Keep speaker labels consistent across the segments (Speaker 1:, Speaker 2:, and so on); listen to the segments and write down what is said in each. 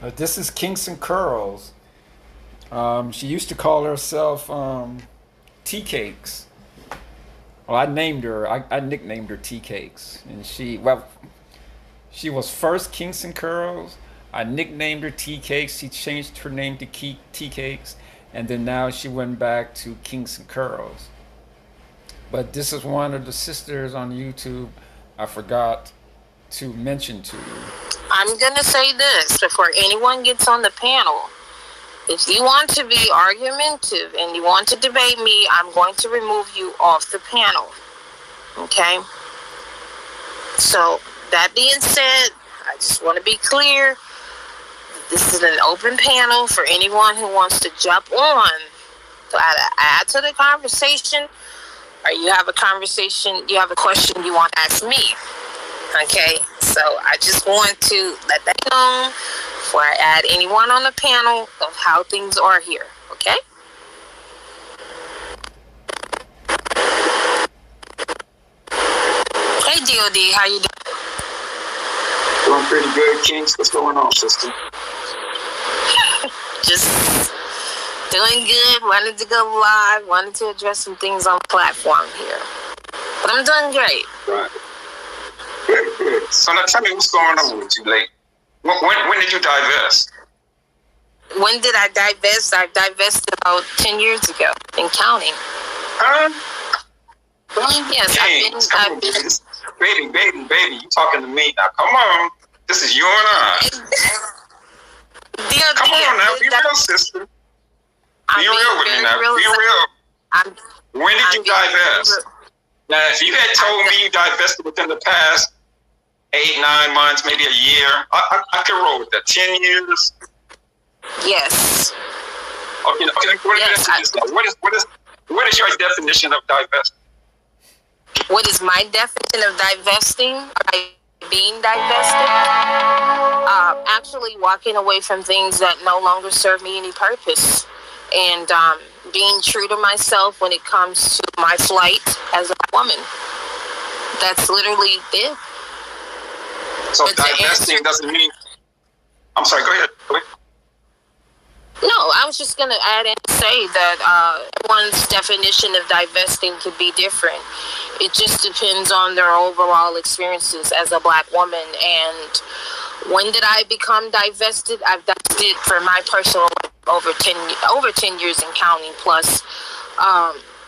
Speaker 1: This is Kingston Curls. She used to call herself Tea Cakes. Well, I named her. I nicknamed her Tea Cakes, and she was first Kingston Curls. I nicknamed her Tea Cakes. She changed her name to Tea Cakes, and then now she went back to Kingston Curls. But this is one of the sisters on YouTube I forgot to mention to you.
Speaker 2: I'm going to say this before anyone gets on the panel. If you want to be argumentative and you want to debate me, I'm going to remove you off the panel. Okay? So, that being said, I just want to be clear. This is an open panel for anyone who wants to jump on to add to the conversation, or you have a conversation, you have a question you want to ask me. Okay? So I just want to let that know before I add anyone on the panel of how things are here. Okay? Hey, D.O.D., how you doing?
Speaker 3: Doing pretty good, Kings. What's going on, sister?
Speaker 2: Just doing good. Wanted to go live. Wanted to address some things on the platform here. But I'm doing great.
Speaker 3: Right. Good. So now tell me what's going on with you, like, when did you divest?
Speaker 2: When did I divest? I divested about 10 years ago and counting. Yes, I've been.
Speaker 3: Baby, you talking to me now. Come on. This is you and I. Come on now, be real, sister. Be real with me now. Be real. When did you divest? Now, if you had told me you divested within the past 8, 9 months, maybe a year, I could roll with that. 10 years?
Speaker 2: Yes.
Speaker 3: Okay. What is your definition of divesting?
Speaker 2: What is my definition of divesting? Or being divested? Actually walking away from things that no longer serve me any purpose. And being true to myself when it comes to my flight as a woman. That's literally it.
Speaker 3: So divesting doesn't mean... I'm sorry, go ahead.
Speaker 2: No, I was just going to add and say that one's definition of divesting could be different. It just depends on their overall experiences as a Black woman. And when did I become divested? I've divested for my personal life over 10 years and counting plus.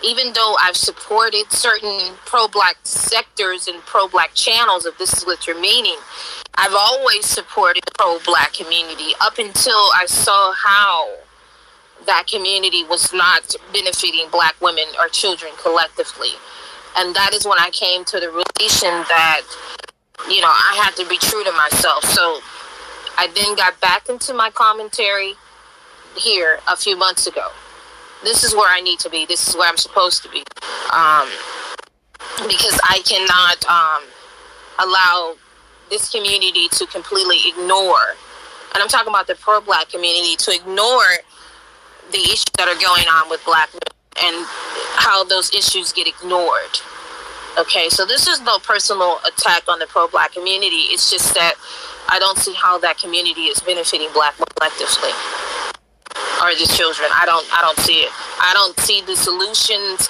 Speaker 2: Even though I've supported certain pro-Black sectors and pro-Black channels, if this is what you're meaning, I've always supported the pro-Black community up until I saw how that community was not benefiting Black women or children collectively. And that is when I came to the realization that, I had to be true to myself. So I then got back into my commentary here a few months ago. This is where I need to be. This is where I'm supposed to be. Because I cannot allow this community to completely ignore, and I'm talking about the pro-Black community, to ignore the issues that are going on with Black women and how those issues get ignored. Okay, so this is no personal attack on the pro-Black community. It's just that I don't see how that community is benefiting Black women collectively. Or the children. I don't see it. I don't see the solutions.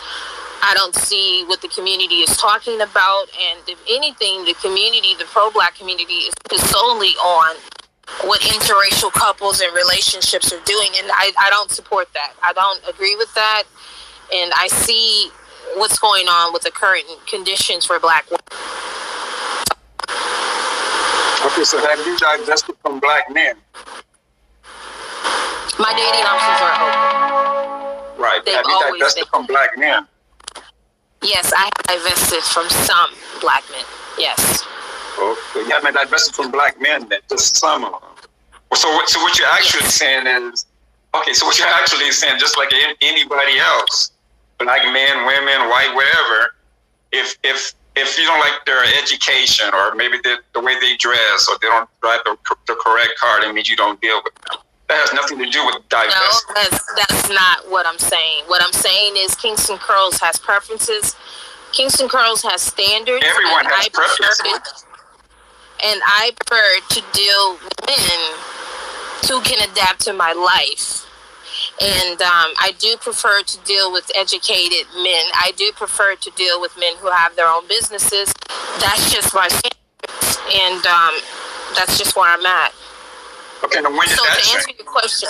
Speaker 2: I don't see what the community is talking about. And if anything, the community, the pro-Black community, is solely on what interracial couples and relationships are doing. And I don't support that. I don't agree with that. And I see what's going on with the current conditions for Black women.
Speaker 3: Okay, so have you divested from Black men?
Speaker 2: My dating options are open.
Speaker 3: Right. Have you divested from Black men?
Speaker 2: Yes, I have divested from some Black men. Yes.
Speaker 3: Okay. You haven't divested from Black men then, just some of them. So what you're actually saying is, just like anybody else, Black men, women, white, whatever, if you don't like their education or maybe the way they dress or they don't drive the correct car, that means you don't deal with them. That has nothing to do with divesting.
Speaker 2: No, that's not what I'm saying. What I'm saying is Kingston Curls has preferences. Kingston Curls has standards.
Speaker 3: Everyone has preferences.
Speaker 2: And I prefer to deal with men who can adapt to my life. And I do prefer to deal with educated men. I do prefer to deal with men who have their own businesses. That's just my standards. And that's just where I'm at.
Speaker 3: Okay, now when did that
Speaker 2: to
Speaker 3: change?
Speaker 2: answer your question,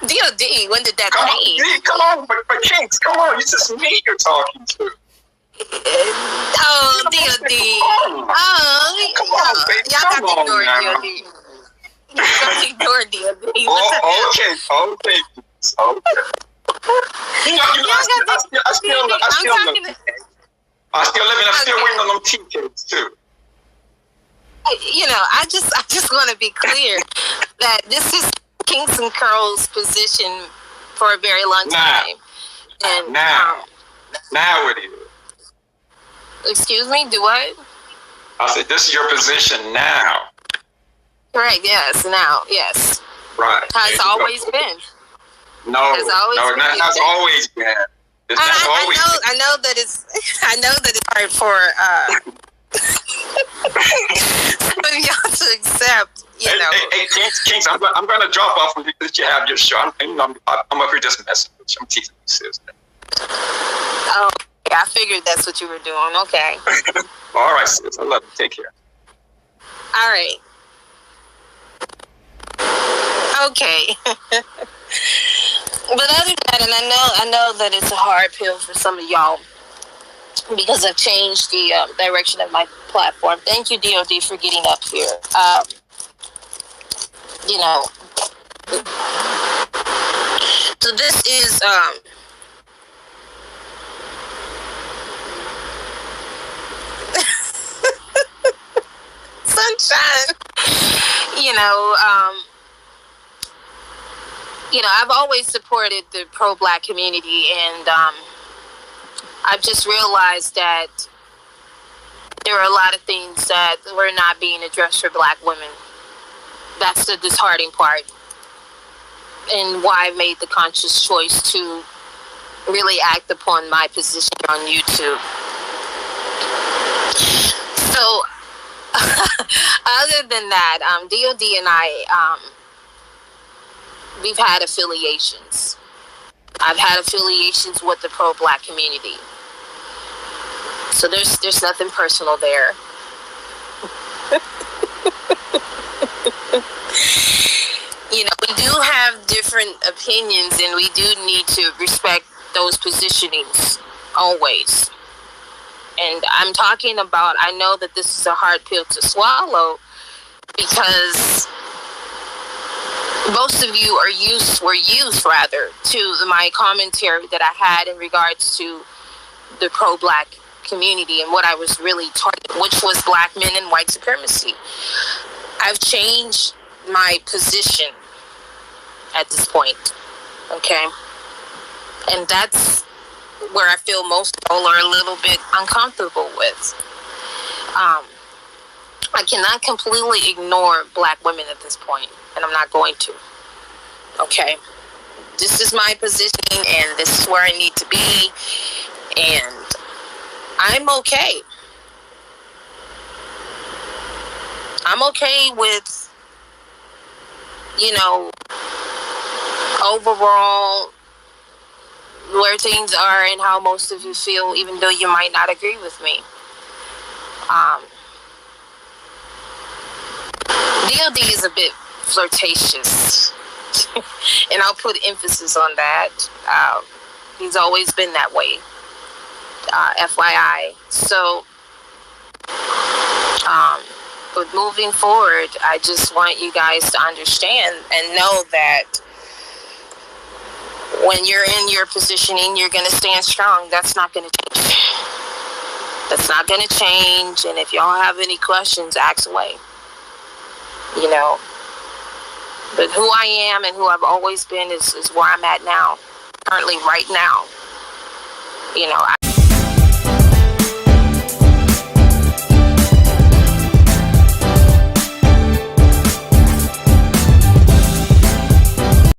Speaker 2: D.O.D., when did that change?
Speaker 3: Come on, but Kinks, come on, it's just me you're talking to.
Speaker 2: Oh, D.O.D. Oh,
Speaker 3: Come on, baby,
Speaker 2: y'all
Speaker 3: come
Speaker 2: got to
Speaker 3: on
Speaker 2: ignore
Speaker 3: now.
Speaker 2: D.O.D. Don't ignore D.O.D.
Speaker 3: Oh, okay. You know, I still waiting on them tea cakes too.
Speaker 2: You know, I just want to be clear that this is Kinks and Curls' position for a very long time. And
Speaker 3: now it is.
Speaker 2: Excuse me, do what?
Speaker 3: I said, this is your position now.
Speaker 2: Right, yes, now, yes.
Speaker 3: Right.
Speaker 2: Has always been.
Speaker 3: No, it has always been.
Speaker 2: I know that it's hard for some of y'all to accept, you know.
Speaker 3: Hey, Kinks, I'm going to drop off when you have your show. I'm up here just messing with you. I'm teasing you, sis.
Speaker 2: Oh, yeah, I figured that's what you were doing. Okay.
Speaker 3: All right, sis. I love you. Take care.
Speaker 2: All right. Okay. But other than that, and I know that it's a hard pill for some of y'all because I've changed the direction of my platform. Thank you, D.O.D., for getting up here. You know, so this is sunshine. You know, I've always supported the pro-Black community, and I've just realized that there are a lot of things that were not being addressed for Black women. That's the disheartening part, and why I made the conscious choice to really act upon my position on YouTube. So, other than that, D.O.D. and I, we've had affiliations. I've had affiliations with the pro-Black community. So there's nothing personal there. You know, we do have different opinions, and we do need to respect those positionings always. And I'm talking about, I know that this is a hard pill to swallow because most of you were used to my commentary that I had in regards to the pro-Black community and what I was really targeting, which was Black men and white supremacy. I've changed my position at this point, okay? And that's where I feel most people are a little bit uncomfortable with. I cannot completely ignore Black women at this point, and I'm not going to. Okay? This is my position, and this is where I need to be, and I'm okay. I'm okay with, you know, overall where things are and how most of you feel, even though you might not agree with me. D.O.D. is a bit flirtatious, and I'll put emphasis on that. He's always been that way, FYI. So, but moving forward, I just want you guys to understand and know that when you're in your positioning, you're going to stand strong. That's not going to change. That's not going to change. And if y'all have any questions, ask away. You know, but who I am and who I've always been is where I'm at now, currently right now. You know,